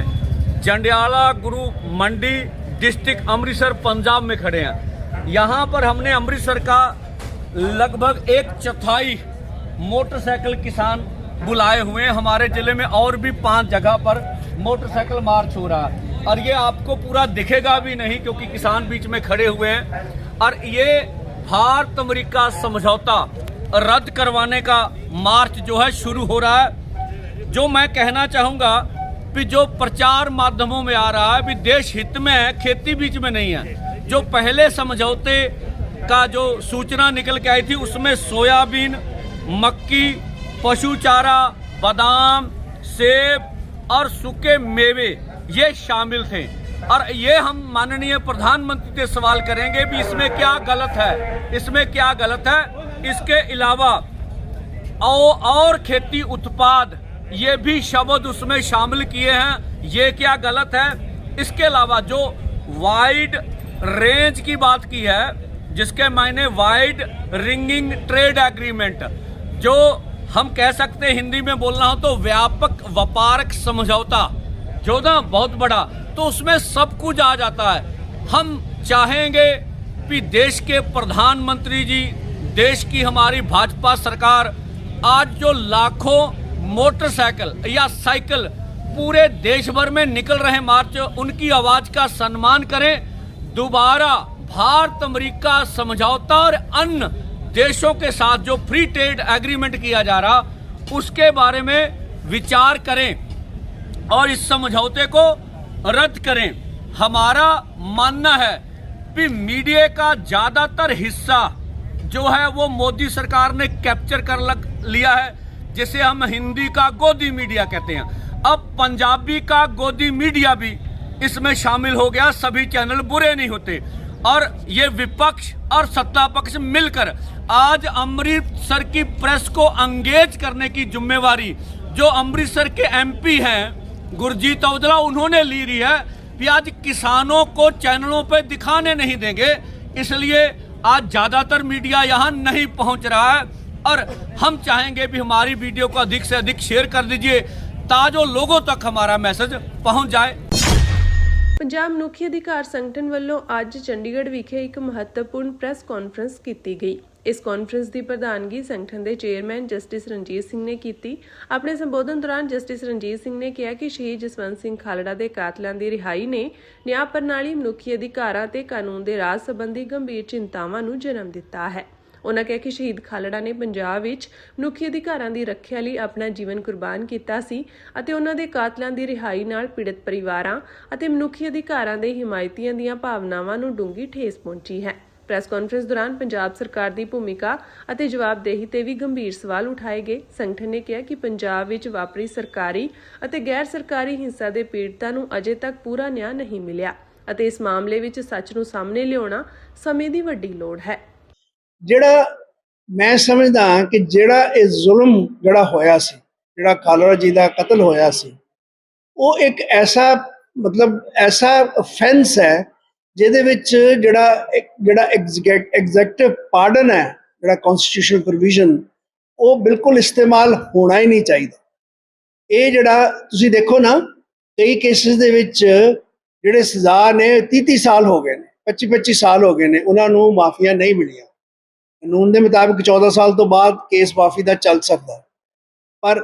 जंडियाला गुरु मंडी डिस्ट्रिक्ट अमृतसर पंजाब में खड़े हैं। यहाँ पर हमने अमृतसर का लगभग 1/4 मोटरसाइकिल किसान बुलाए हुए हैं। हमारे जिले में और भी 5 जगह पर मोटरसाइकिल मार्च हो रहा है और ये आपको पूरा दिखेगा भी नहीं क्योंकि किसान बीच में खड़े हुए हैं। और ये भारत अमेरिका समझौता रद्द करवाने का मार्च जो है शुरू हो रहा है। जो मैं कहना चाहूँगा कि जो प्रचार माध्यमों में आ रहा है भी देश हित में है, खेती बीच में नहीं है। जो पहले समझौते का जो सूचना निकल के आई थी उसमें सोयाबीन, मक्की, पशु चारा, बादाम, सेब और सूखे मेवे ये शामिल थे। और ये हम माननीय प्रधानमंत्री से सवाल करेंगे भी इसमें क्या गलत है, इसमें क्या गलत है। इसके अलावा और खेती उत्पाद ये भी शब्द उसमें शामिल किए हैं, ये क्या गलत है। इसके अलावा जो वाइड रेंज की बात की है जिसके मायने वाइड रिंगिंग ट्रेड एग्रीमेंट, जो हम कह सकते हैं हिंदी में बोलना हो तो व्यापक व्यापारक समझौता जो ना बहुत बड़ा, तो उसमें सब कुछ आ जाता है। हम चाहेंगे कि देश के प्रधानमंत्री जी, देश की हमारी भाजपा सरकार आज जो लाखों मोटरसाइकिल या साइकिल पूरे देश भर में निकल रहे मार्च, उनकी आवाज का सम्मान करें। दोबारा भारत अमेरिका समझौता और अन्य देशों के साथ जो फ्री ट्रेड एग्रीमेंट किया जा रहा उसके बारे में विचार करें और इस समझौते को रद्द करें। हमारा मानना है कि मीडिया का ज्यादातर हिस्सा जो है वो मोदी सरकार ने कैप्चर कर लिया है, जिसे हम हिंदी का गोदी मीडिया कहते हैं। अब पंजाबी का गोदी मीडिया भी इसमें शामिल हो गया। सभी चैनल बुरे नहीं होते और ये विपक्ष और सत्ता पक्ष मिलकर आज अमृतसर की प्रेस को अंगेज करने की जिम्मेवारी जो अमृतसर के एमपी हैं गुरजीत औजला उन्होंने ली रही है कि आज किसानों को चैनलों पे दिखाने नहीं देंगे। इसलिए आज ज्यादातर मीडिया यहाँ नहीं पहुंच रहा है और हम चाहेंगे भी हमारी वीडियो को अधिक से अधिक शेयर कर दीजिए ताकि लोगों तक हमारा मैसेज पहुंच जाए। ਪੰਜਾਬ ਮਨੁੱਖੀ ਅਧਿਕਾਰ ਸੰਗਠਨ ਵੱਲੋਂ ਅੱਜ ਚੰਡੀਗੜ੍ਹ ਵਿਖੇ ਇੱਕ ਮਹੱਤਵਪੂਰਨ ਪ੍ਰੈਸ ਕਾਨਫਰੰਸ ਕੀਤੀ ਗਈ। ਇਸ ਕਾਨਫਰੰਸ ਦੀ ਪ੍ਰਧਾਨਗੀ ਸੰਗਠਨ ਦੇ ਚੇਅਰਮੈਨ ਜਸਟਿਸ ਰਣਜੀਤ ਸਿੰਘ ਨੇ ਕੀਤੀ। ਆਪਣੇ ਸੰਬੋਧਨ ਦੌਰਾਨ ਜਸਟਿਸ ਰਣਜੀਤ ਸਿੰਘ ਨੇ ਕਿਹਾ ਕਿ ਸ਼ਹੀਦ ਜਸਵੰਤ ਸਿੰਘ ਖਾਲੜਾ ਦੇ ਕਾਤਲਾਂ ਦੀ ਰਿਹਾਈ ਨੇ ਨਿਆਂ ਪ੍ਰਣਾਲੀ, ਮਨੁੱਖੀ ਅਧਿਕਾਰਾਂ ਤੇ ਕਾਨੂੰਨ ਦੇ ਰਾਜ ਸੰਬੰਧੀ ਗੰਭੀਰ ਚਿੰਤਾਵਾਂ ਨੂੰ ਜਨਮ ਦਿੱਤਾ ਹੈ। ਉਹਨਾਂ ਕਿਹਾ ਕਿ ਸ਼ਹੀਦ ਖਾਲੜਾ ਨੇ ਪੰਜਾਬ ਵਿੱਚ ਮਨੁੱਖੀ ਅਧਿਕਾਰਾਂ ਦੀ ਰੱਖਿਆ ਲਈ ਆਪਣਾ ਜੀਵਨ ਕੁਰਬਾਨ ਕੀਤਾ ਸੀ ਅਤੇ ਉਹਨਾਂ ਦੇ ਕਾਤਲਾਂ ਦੀ ਰਿਹਾਈ ਨਾਲ ਪੀੜਤ ਪਰਿਵਾਰਾਂ ਅਤੇ ਮਨੁੱਖੀ ਅਧਿਕਾਰਾਂ ਦੇ ਹਿਮਾਇਤੀਆਂ ਦੀਆਂ ਭਾਵਨਾਵਾਂ ਨੂੰ ਡੂੰਘੀ ਠੇਸ ਪਹੁੰਚੀ ਹੈ। ਪ੍ਰੈਸ ਕਾਨਫਰੰਸ ਦੌਰਾਨ ਪੰਜਾਬ ਸਰਕਾਰ ਦੀ ਭੂਮਿਕਾ ਅਤੇ ਜਵਾਬਦੇਹੀ ਤੇ ਵੀ ਗੰਭੀਰ ਸਵਾਲ ਉਠਾਏ ਗਏ। ਸੰਗਠਨ ਨੇ ਕਿਹਾ ਕਿ ਪੰਜਾਬ ਵਿੱਚ ਵਾਪਰੀ ਸਰਕਾਰੀ ਅਤੇ ਗੈਰ ਸਰਕਾਰੀ ਹਿੰਸਾ ਦੇ ਪੀੜਤਾਂ ਨੂੰ ਅਜੇ ਤੱਕ ਪੂਰਾ ਨਿਆਂ ਨਹੀਂ ਮਿਲਿਆ ਅਤੇ ਇਸ ਮਾਮਲੇ ਵਿੱਚ ਸੱਚ ਨੂੰ ਸਾਹਮਣੇ ਲਿਆਉਣਾ ਸਮੇਂ ਦੀ ਵੱਡੀ ਲੋੜ ਹੈ। ਜਿਹੜਾ ਮੈਂ ਸਮਝਦਾ ਕਿ ਜਿਹੜਾ ਇਹ ਜ਼ੁਲਮ ਜਿਹੜਾ ਹੋਇਆ ਸੀ, ਜਿਹੜਾ ਖਾਲੜਾ ਜੀ ਦਾ ਕਤਲ ਹੋਇਆ ਸੀ, ਉਹ ਇੱਕ ਐਸਾ ਐਸਾ ਅਫੈਂਸ ਹੈ ਜਿਹਦੇ ਵਿੱਚ ਜਿਹੜਾ ਐਗਜ਼ੈਕਟਿਵ ਪਾਰਡਨ ਹੈ, ਜਿਹੜਾ ਕਨਸਟੀਟਿਊਸ਼ਨਲ ਪ੍ਰੋਵੀਜ਼ਨ, ਉਹ ਬਿਲਕੁਲ ਇਸਤੇਮਾਲ ਹੋਣਾ ਹੀ ਨਹੀਂ ਚਾਹੀਦਾ। ਇਹ ਜਿਹੜਾ ਤੁਸੀਂ ਦੇਖੋ ਨਾ, ਕਈ ਕੇਸਿਸ ਦੇ ਵਿੱਚ ਜਿਹੜੇ ਸਜ਼ਾ ਨੇ 30 ਸਾਲ ਹੋ ਗਏ ਨੇ, 25 ਸਾਲ ਹੋ ਗਏ ਨੇ, ਉਹਨਾਂ ਨੂੰ ਮਾਫੀਆਂ ਨਹੀਂ ਮਿਲੀਆਂ। ਕਾਨੂੰਨ ਦੇ ਮੁਤਾਬਿਕ 14 ਸਾਲ ਤੋਂ ਬਾਅਦ ਕੇਸ ਮਾਫੀ ਦਾ ਚੱਲ ਸਕਦਾ, ਪਰ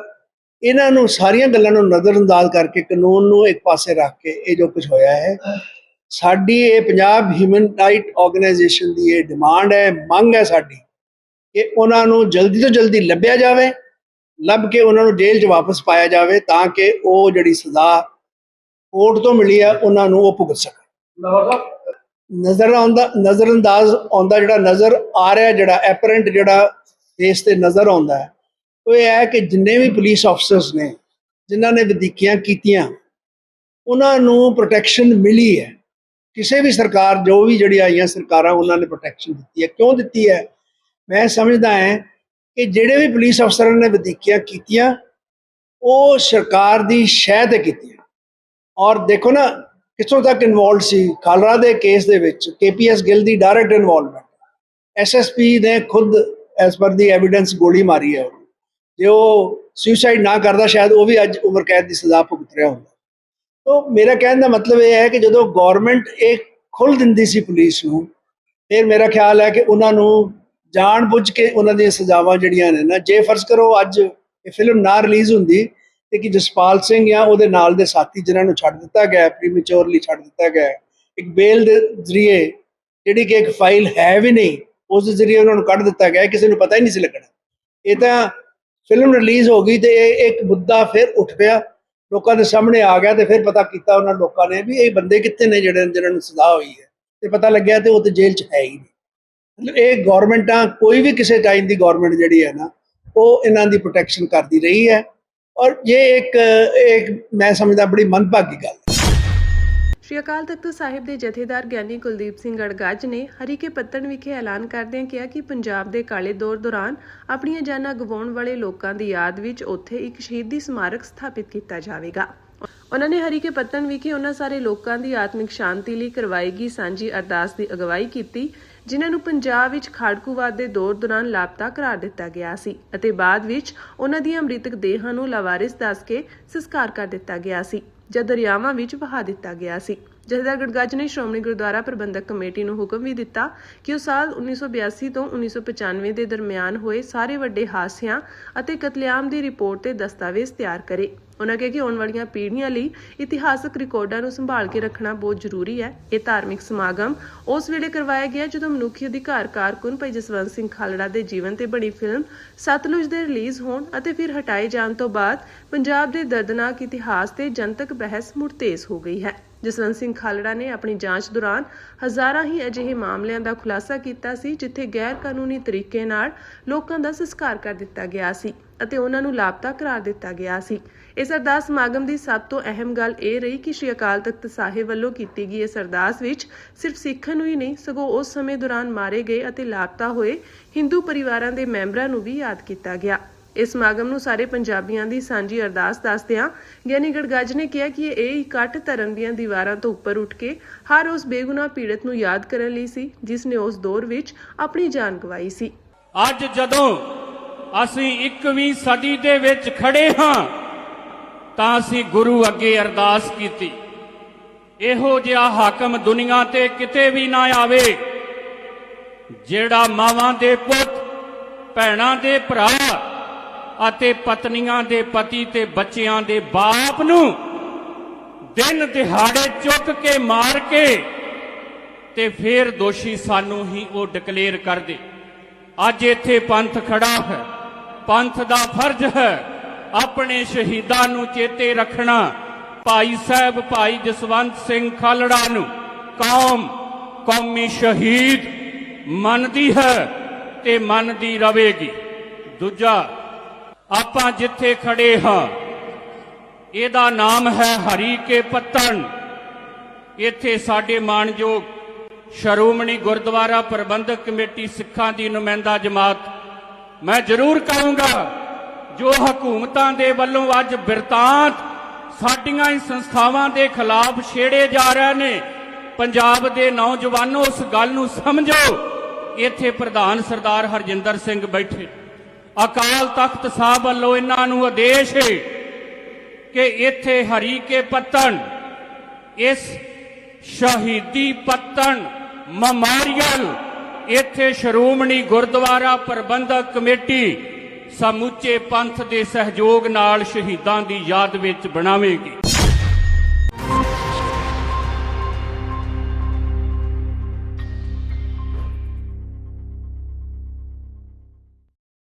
ਇਹਨਾਂ ਨੂੰ ਸਾਰੀਆਂ ਗੱਲਾਂ ਨੂੰ ਨਜ਼ਰਅੰਦਾਜ਼ ਕਰਕੇ, ਕਾਨੂੰਨ ਨੂੰ ਇੱਕ ਪਾਸੇ ਰੱਖ ਕੇ ਇਹ ਜੋ ਕੁਝ ਹੋਇਆ ਹੈ, ਸਾਡੀ ਇਹ ਪੰਜਾਬ ਹਿਊਮਨ ਰਾਈਟ ਆਰਗੇਨਾਈਜੇਸ਼ਨ ਦੀ ਇਹ ਡਿਮਾਂਡ ਹੈ, ਮੰਗ ਹੈ ਸਾਡੀ ਕਿ ਉਹਨਾਂ ਨੂੰ ਜਲਦੀ ਤੋਂ ਜਲਦੀ ਲੱਭਿਆ ਜਾਵੇ, ਲੱਭ ਕੇ ਉਹਨਾਂ ਨੂੰ ਜੇਲ੍ਹ 'ਚ ਵਾਪਸ ਪਾਇਆ ਜਾਵੇ ਤਾਂ ਕਿ ਉਹ ਜਿਹੜੀ ਸਜ਼ਾ ਕੋਰਟ ਤੋਂ ਮਿਲੀ ਹੈ ਉਹਨਾਂ ਨੂੰ ਉਹ ਭੁਗਤ ਸਕਣ। ਨਜ਼ਰਅੰਦਾਜ਼ ਆਉਂਦਾ ਜਿਹੜਾ ਨਜ਼ਰ ਆ ਰਿਹਾ, ਜਿਹੜਾ ਐਪਰੈਂਟ ਜਿਹੜਾ ਫੇਸ ਤੇ ਨਜ਼ਰ ਆਉਂਦਾ ਹੈ, ਉਹ ਇਹ ਹੈ ਕਿ ਜਿੰਨੇ ਵੀ ਪੁਲਿਸ ਆਫਿਸਰਸ ਨੇ ਜਿਨ੍ਹਾਂ ਨੇ ਵਧੀਕੀਆਂ ਕੀਤੀਆਂ ਉਹਨਾਂ ਨੂੰ ਪ੍ਰੋਟੈਕਸ਼ਨ ਮਿਲੀ ਹੈ। ਕਿਸੇ ਵੀ ਸਰਕਾਰ, ਜੋ ਵੀ ਜਿਹੜੀ ਆਈਆਂ ਸਰਕਾਰਾਂ, ਉਹਨਾਂ ਨੇ ਪ੍ਰੋਟੈਕਸ਼ਨ ਦਿੱਤੀ ਹੈ। ਕਿਉਂ ਦਿੱਤੀ ਹੈ? ਮੈਂ ਸਮਝਦਾ ਹਾਂ ਕਿ ਜਿਹੜੇ ਵੀ ਪੁਲਿਸ ਅਫਸਰਾਂ ਨੇ ਵਧੀਕੀਆਂ ਕੀਤੀਆਂ ਉਹ ਸਰਕਾਰ ਦੀ ਸ਼ਹਿ ਤੇ ਕੀਤੀਆਂ। ਔਰ ਦੇਖੋ ਨਾ ਕਿੱਥੋਂ ਤੱਕ ਇਨਵੋਲਵ ਸੀ। ਖਾਲੜਾ ਦੇ ਕੇਸ ਦੇ ਵਿੱਚ KPS ਗਿੱਲ ਦੀ ਡਾਇਰੈਕਟ ਇਨਵੋਲਵਮੈਂਟ, SSP ਨੇ ਖੁਦ ਐਸ ਪਰ ਦੀ ਐਵੀਡੈਂਸ ਗੋਲੀ ਮਾਰੀ ਹੈ। ਜੇ ਉਹ ਸੁਸਾਈਡ ਨਾ ਕਰਦਾ ਸ਼ਾਇਦ ਉਹ ਵੀ ਅੱਜ ਉਮਰ ਕੈਦ ਦੀ ਸਜ਼ਾ ਭੁਗਤ ਰਿਹਾ ਹੁੰਦਾ। ਤੋ ਮੇਰਾ ਕਹਿਣ ਦਾ ਮਤਲਬ ਇਹ ਹੈ ਕਿ ਜਦੋਂ ਗੌਰਮੈਂਟ ਇਹ ਖੁੱਲ੍ਹ ਦਿੰਦੀ ਸੀ ਪੁਲਿਸ ਨੂੰ, ਫਿਰ ਮੇਰਾ ਖਿਆਲ ਹੈ ਕਿ ਉਹਨਾਂ ਨੂੰ ਜਾਣ ਬੁੱਝ ਕੇ ਉਹਨਾਂ ਦੀਆਂ ਸਜ਼ਾਵਾਂ ਜਿਹੜੀਆਂ ਨੇ ਨਾ, ਜੇ ਫਰਜ਼ ਕਰੋ ਅੱਜ ਇਹ ਫਿਲਮ ਨਾ ਰਿਲੀਜ਼ ਹੁੰਦੀ ਤੇ ਕਿ ਜਸਪਾਲ ਸਿੰਘ ਜਾਂ ਉਹਦੇ ਨਾਲ ਦੇ ਸਾਥੀ ਜਿਨ੍ਹਾਂ ਨੂੰ ਛੱਡ ਦਿੱਤਾ ਗਿਆ, ਪ੍ਰੀਮੈਚੁਰਲੀ ਛੱਡ ਦਿੱਤਾ ਗਿਆ ਇੱਕ ਬੇਲ ਦੇ ਜ਼ਰੀਏ, ਜਿਹੜੀ ਕਿ ਇੱਕ ਫਾਈਲ ਹੈ ਵੀ ਨਹੀਂ, ਉਸ ਦੇ ਜ਼ਰੀਏ ਉਹਨਾਂ ਨੂੰ ਕੱਢ ਦਿੱਤਾ ਗਿਆ, ਕਿਸੇ ਨੂੰ ਪਤਾ ਹੀ ਨਹੀਂ ਸੀ ਲੱਗਣਾ। ਇਹ ਤਾਂ ਫਿਲਮ ਰਿਲੀਜ਼ ਹੋ ਗਈ ਤੇ ਇਹ ਇੱਕ ਮੁੱਦਾ ਫਿਰ ਉੱਠ ਪਿਆ, ਲੋਕਾਂ ਦੇ ਸਾਹਮਣੇ ਆ ਗਿਆ, ਤੇ ਫਿਰ ਪਤਾ ਕੀਤਾ ਉਹਨਾਂ ਲੋਕਾਂ ਨੇ ਵੀ ਇਹ ਬੰਦੇ ਕਿੱਥੇ ਨੇ ਜਿਹਨਾਂ ਨੂੰ ਸਜ਼ਾ ਹੋਈ ਹੈ, ਤੇ ਪਤਾ ਲੱਗਿਆ ਤੇ ਉਹ ਤੇ ਜੇਲ੍ਹ 'ਚ ਹੈ ਹੀ ਨਹੀਂ। ਮਤਲਬ ਇਹ ਗੌਰਮੈਂਟਾਂ, ਕੋਈ ਵੀ ਕਿਸੇ ਟਾਈਮ ਦੀ ਗੌਰਮੈਂਟ ਜਿਹੜੀ ਹੈ ਨਾ, ਉਹ ਇਹਨਾਂ ਦੀ ਪ੍ਰੋਟੈਕਸ਼ਨ ਕਰਦੀ ਰਹੀ ਹੈ। ਔਰ ਇਹ ਇੱਕ ਮੈਂ ਸਮਝਦਾ ਬੜੀ ਮੰਦਭਾਗੀ ਗੱਲ ਹੈ। ਸ਼੍ਰੀ ਅਕਾਲ ਤਖਤ ਸਾਹਿਬ ਦੇ ਜਥੇਦਾਰ ਗਿਆਨੀ ਕੁਲਦੀਪ ਸਿੰਘ ਗੜਗੱਜ ਨੇ ਹਰੀਕੇ ਪੱਤਣ ਵਿਖੇ ਐਲਾਨ ਕਰਦਿਆਂ ਕਿਹਾ ਕਿ ਪੰਜਾਬ ਦੇ ਕਾਲੇ ਦੌਰ ਦੌਰਾਨ ਆਪਣੀਆਂ ਜਾਨਾਂ ਗਵਾਉਣ ਵਾਲੇ ਲੋਕਾਂ ਦੀ ਯਾਦ ਵਿੱਚ ਉੱਥੇ ਇੱਕ ਸ਼ਹੀਦੀ ਸਮਾਰਕ ਸਥਾਪਿਤ ਕੀਤਾ ਜਾਵੇਗਾ। ਉਹਨਾਂ ਨੇ ਹਰੀਕੇ ਪੱਤਣ ਵਿਖੇ ਉਹਨਾਂ ਸਾਰੇ ਲੋਕਾਂ ਦੀ ਆਤਮਿਕ ਸ਼ਾਂਤੀ ਲਈ ਕਰਵਾਈ ਗਈ ਸਾਂਝੀ ਅਰਦਾਸ ਦੀ ਅਗਵਾਈ ਕੀਤੀ ਜਿਨ੍ਹਾਂ ਨੂੰ ਪੰਜਾਬ ਵਿੱਚ ਖਾੜਕੂਵਾਦ ਦੇ ਦੌਰ ਦੌਰਾਨ ਲਾਪਤਾ ਕਰਾਰ ਦਿੱਤਾ ਗਿਆ ਸੀ ਅਤੇ ਬਾਅਦ ਵਿੱਚ ਉਹਨਾਂ ਦੀਆਂ ਮ੍ਰਿਤਕ ਦੇਹਾਂ ਨੂੰ ਲਾਵਾਰਿਸ ਦੱਸ ਕੇ ਸੰਸਕਾਰ ਕਰ ਦਿੱਤਾ ਗਿਆ ਸੀ ਜਾਂ ਦਰਿਆਵਾਂ ਵਿੱਚ ਵਹਾ ਦਿੱਤਾ ਗਿਆ ਸੀ। ਜਥੇਦਾਰ ਗੜਗੱਜ ਨੇ ਸ਼੍ਰੋਮਣੀ ਗੁਰਦੁਆਰਾ ਪ੍ਰਬੰਧਕ ਕਮੇਟੀ ਨੂੰ ਹੁਕਮ ਵੀ ਦਿੱਤਾ ਕਿ ਉਹ ਸਾਲ 1982 ਤੋਂ 1995 ਦੇ ਦਰਮਿਆਨ ਹੋਏ ਸਾਰੇ ਵੱਡੇ ਹਾਦਸਿਆਂ ਅਤੇ ਕਤਲੇਆਮ ਦੀ ਰਿਪੋਰਟ ਤੇ ਦਸਤਾਵੇਜ਼ ਤਿਆਰ ਕਰੇ। ਉਹਨਾਂ ਕਿਹਾ ਕਿ ਆਉਣ ਵਾਲੀਆਂ ਪੀੜ੍ਹੀਆਂ ਲਈ ਇਤਿਹਾਸਕ ਰਿਕਾਰਡਾਂ ਨੂੰ ਸੰਭਾਲ ਕੇ ਰੱਖਣਾ ਬਹੁਤ ਜ਼ਰੂਰੀ ਹੈ। ਇਹ ਧਾਰਮਿਕ ਸਮਾਗਮ ਉਸ ਵੇਲੇ ਕਰਵਾਇਆ ਗਿਆ ਜਦੋਂ ਮਨੁੱਖੀ ਅਧਿਕਾਰ ਕਾਰਕੁਨ ਭਾਈ ਜਸਵੰਤ ਸਿੰਘ ਖਾਲੜਾ ਦੇ ਜੀਵਨ ਤੇ ਬਣੀ ਫਿਲਮ ਸਤਲੁਜ ਦੇ ਰਿਲੀਜ਼ ਹੋਣ ਅਤੇ ਫਿਰ ਹਟਾਏ ਜਾਣ ਤੋਂ ਬਾਅਦ ਪੰਜਾਬ ਦੇ ਦਰਦਨਾਕ ਇਤਿਹਾਸ ਤੇ ਜਨਤਕ ਬਹਿਸ ਮੁੜ ਤੇਜ਼ ਹੋ ਗਈ ਹੈ। ਜਸਵੰਤ ਸਿੰਘ ਖਾਲੜਾ ਨੇ ਆਪਣੀ ਜਾਂਚ ਦੌਰਾਨ ਹਜ਼ਾਰਾਂ ਹੀ ਅਜਿਹੇ ਮਾਮਲਿਆਂ ਦਾ ਖੁਲਾਸਾ ਕੀਤਾ ਸੀ ਜਿੱਥੇ ਗੈਰ ਕਾਨੂੰਨੀ ਤਰੀਕੇ ਨਾਲ ਲੋਕਾਂ ਦਾ ਸੰਸਕਾਰ ਕਰ ਦਿੱਤਾ ਗਿਆ ਸੀ ਅਤੇ ਉਹਨਾਂ ਨੂੰ ਲਾਪਤਾ ਕਰਾਰ ਦਿੱਤਾ ਗਿਆ ਸੀ। ਇਸ ਅਰਦਾਸ ਸਮਾਗਮ ਦੀ ਸਭ ਤੋਂ ਅਹਿਮ ਗੱਲ ਇਹ ਰਹੀ ਕਿ ਸ਼੍ਰੀ ਅਕਾਲ ਤਖਤ ਸਾਹਿਬ ਵੱਲੋਂ ਕੀਤੀ ਗਈ ਇਸ ਅਰਦਾਸ ਵਿੱਚ ਸਿਰਫ ਸਿੱਖਾਂ ਨੂੰ ਹੀ ਨਹੀਂ ਸਗੋਂ ਉਸ ਸਮੇਂ ਦੌਰਾਨ ਮਾਰੇ ਗਏ ਅਤੇ ਲਾਪਤਾ ਹੋਏ ਹਿੰਦੂ ਪਰਿਵਾਰਾਂ ਦੇ ਮੈਂਬਰਾਂ ਨੂੰ ਵੀ ਯਾਦ ਕੀਤਾ ਗਿਆ। ਇਸ ਸਮਾਗਮ ਨੂੰ ਸਾਰੇ ਪੰਜਾਬੀਆਂ ਦੀ ਸਾਂਝੀ ਅਰਦਾਸ ਦੱਸਦਿਆਂ ਗਿਆਨੀ ਗੜਗੱਜ ਨੇ ਕਿਹਾ ਕਿ ਇਹ ਇਕੱਠ ਧਰਮ ਦੀਆਂ ਦੀਵਾਰਾਂ ਤੋਂ ਉੱਪਰ ਉੱਠ ਕੇ ਹਰ ਉਸ ਬੇਗੁਨਾਹ ਪੀੜਤ ਨੂੰ ਯਾਦ ਕਰਨ ਲਈ ਸੀ ਜਿਸ ਨੇ ਉਸ ਦੌਰ ਵਿੱਚ ਆਪਣੀ ਜਾਨ ਗਵਾਈ ਸੀ। ਅੱਜ ਜਦੋਂ ਅਸੀਂ 21ਵੀਂ ਸਦੀ ਦੇ ਵਿੱਚ ਖੜੇ ਹਾਂ ਤਾਂ ਅਸੀਂ ਗੁਰੂ ਅੱਗੇ ਅਰਦਾਸ ਕੀਤੀ, ਇਹੋ ਜਿਹਾ ਹਾਕਮ ਦੁਨੀਆ ਤੇ ਕਿਤੇ ਵੀ ਨਾ ਆਵੇ ਜਿਹੜਾ ਮਾਵਾਂ ਦੇ ਪੁੱਤ, ਭੈਣਾਂ ਦੇ ਭਰਾ ਅਤੇ ਪਤਨੀਆਂ ਦੇ ਪਤੀ ਤੇ ਬੱਚਿਆਂ ਦੇ ਬਾਪ ਨੂੰ ਦਿਨ ਦਿਹਾੜੇ ਚੁੱਕ ਕੇ ਮਾਰ ਕੇ ਤੇ ਫਿਰ ਦੋਸ਼ੀ ਸਾਨੂੰ ਹੀ ਉਹ ਡਿਕਲੇਅਰ ਕਰ ਦੇ। ਅੱਜ ਇੱਥੇ ਪੰਥ ਖੜਾ ਹੈ, ਪੰਥ ਦਾ ਫਰਜ਼ ਹੈ ਆਪਣੇ ਸ਼ਹੀਦਾਂ ਨੂੰ ਚੇਤੇ ਰੱਖਣਾ। ਭਾਈ ਸਾਹਿਬ ਭਾਈ ਜਸਵੰਤ ਸਿੰਘ ਖਾਲੜਾ ਨੂੰ ਕੌਮ ਕੌਮੀ ਸ਼ਹੀਦ ਮੰਨਦੀ ਹੈ ਤੇ ਮੰਨਦੀ ਰਹੇਗੀ। ਦੂਜਾ, ਆਪਾਂ ਜਿੱਥੇ ਖੜੇ ਹਾਂ ਇਹਦਾ ਨਾਮ ਹੈ ਹਰੀਕੇ ਪੱਤਣ। ਇੱਥੇ ਸਾਡੇ ਮਾਣਯੋਗ ਸ਼੍ਰੋਮਣੀ ਗੁਰਦੁਆਰਾ ਪ੍ਰਬੰਧਕ ਕਮੇਟੀ ਸਿੱਖਾਂ ਦੀ ਨੁਮਾਇੰਦਾ ਜਮਾਤ, ਮੈਂ ਜ਼ਰੂਰ ਕਹੂੰਗਾ ਜੋ ਹਕੂਮਤਾਂ ਦੇ ਵੱਲੋਂ ਅੱਜ ਬਿਰਤਾਂਤ ਸਾਡੀਆਂ ਹੀ ਸੰਸਥਾਵਾਂ ਦੇ ਖਿਲਾਫ ਛੇੜੇ ਜਾ ਰਹੇ ਨੇ, ਪੰਜਾਬ ਦੇ ਨੌਜਵਾਨੋ ਉਸ ਗੱਲ ਨੂੰ ਸਮਝੋ। ਇੱਥੇ ਪ੍ਰਧਾਨ ਸਰਦਾਰ ਹਰਜਿੰਦਰ ਸਿੰਘ ਬੈਠੇ, ਅਕਾਲ ਤਖਤ ਸਾਹਿਬ ਵੱਲੋਂ ਇਹਨਾਂ ਨੂੰ ਆਦੇਸ਼ ਹੈ ਕਿ ਇੱਥੇ ਹਰੀਕੇ ਪੱਤਣ ਇਸ ਸ਼ਹੀਦੀ ਪੱਤਣ ਮੈਮੋਰੀਅਲ ਇੱਥੇ ਸ਼੍ਰੋਮਣੀ ਗੁਰਦੁਆਰਾ ਪ੍ਰਬੰਧਕ ਕਮੇਟੀ ਸਮੁੱਚੇ ਪੰਥ ਦੇ ਸਹਿਯੋਗ ਨਾਲ ਸ਼ਹੀਦਾਂ ਦੀ ਯਾਦ ਵਿੱਚ ਬਣਾਵੇਗੀ।